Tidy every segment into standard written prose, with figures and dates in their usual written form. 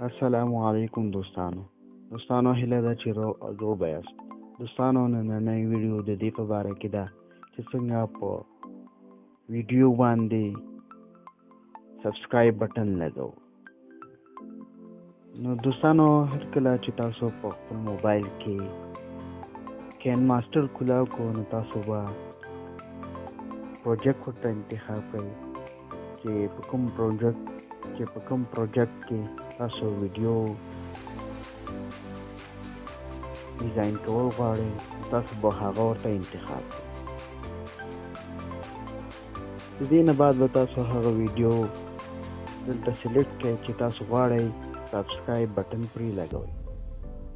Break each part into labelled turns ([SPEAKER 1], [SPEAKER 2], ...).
[SPEAKER 1] السلام علیکم دوستانو هیله ده چې جوړ به یاست. دوستانو نننۍ ویډیو د دې په باره کې ده چې څنګه په ویډیو باندې سبسکرایب بټن لګوو. نو دوستانو هر کله چې تاسو په خپل موبایل کې کین ماسټر کلاو کو نو تاسو به پروجیکټ ورته انتخاب کړئ چې په کوم پروجیکټ کې تاسو ویډیو ډیزاین کول غواړئ تاسو به هغه ورته انتخاب کړئ. د دې نه بعد به تاسو هغه ویډیو دلته سلیکټ کړئ چې تاسو غواړئ سبسکرایب بټن پرې لګوئ.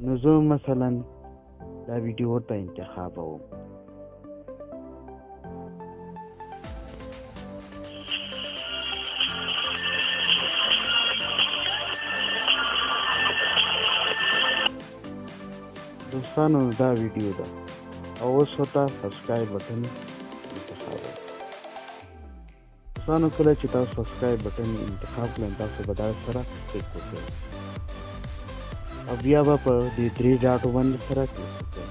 [SPEAKER 1] نو زه مثلا دا ویډیو ورته انتخابوم. دوستانو دا ویډیو ده او اوس ورته سبسکرایب بټن انتخابوم. دوستانو کله چې تاسو سبسکرایب بټن انتخاب کړئ تاسو به دا سره کلیک وکړئ او بیا به په دې درې ډاټو باندې سره کلیک وکړئ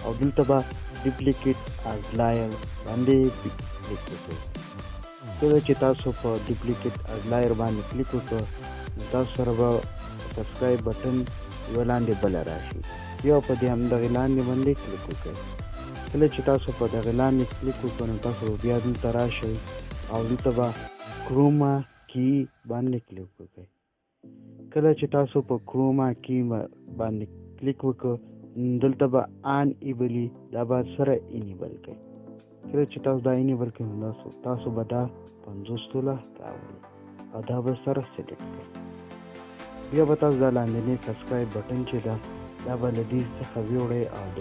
[SPEAKER 1] او دلته به ډوپلیکیټ از لایر باندې کلیک وکړئ. کله چې تاسو په ډوپلیکیټ از لایر باندې کلیک وکړئ نو تاسو سره به سبسکرایب بټن یوه لاندې بله راشي. یا په دې همدغې لاندې باندې کلیک وکړئ. کله چې تاسو په دغې لاندې کلیک وکړئ نو تاسو به بیا دلته راشئ او دلته به کروما کی باندې کلیک وکړئ. کله چې تاسو په کروما کی باندې کلیک وکړئ دلته به آن ایبلي دا به سره انیبل کړئ. کله چې تاسو دا انیبل کړئ نو تاسو به دا 50 توله راوړئ او دا به سره سلیکټ کړئ. بیا به تاسو دا لاندنی سبسکرایب بټن چې ده دا به له دې څخه ویوړئ او د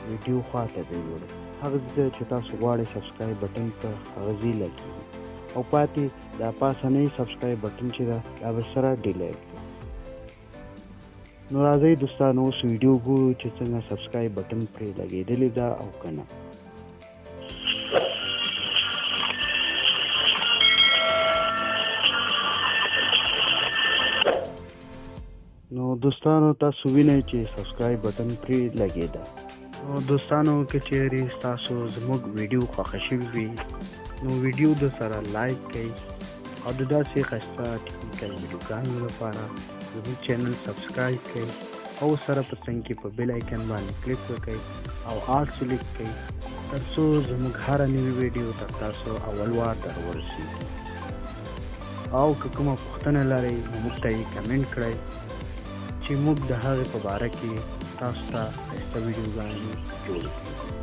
[SPEAKER 1] ویډیو خواته به ویوړئ. هغه ځای چې تاسو غواړئ سبسکرایب بټن په هغه ځای لګېږي او پاتې دا پاسنی سبسکرایب بټن چې ده دا به سره ډیلیټ کړئ. نو راځئ دوستانو اوس ویډیو ګورو چې څنګه سبسکرایب بټن پرې لګېدلې ده او که نه. نو دوستانو تاسو وینئ چې سبسکرایب بټن پرې لګېده. نو دوستانو که چیرې تاسو زموږ ویډیو خوښه شوي وي نو ویډیو د سره لایک کړئ او د داسې ښایسته ټیکنیکل ویډیوګانو لپاره زموږ چینل سبسکرایب کړئ او سره په څنګ کې په بیل آیکن باندې کلیک وکړئ او آل سلیکټ کړئ تر څو زموږ هره نوې ویډیو تر تاسو اول وار در ورسېږي. او که کومه پوښتنه لرئ نو موږ ته یې کمنټ کړئ چې موږ د هغې په باره کې تاسو ته ښایسته ویډیوګانې جوړې کړو.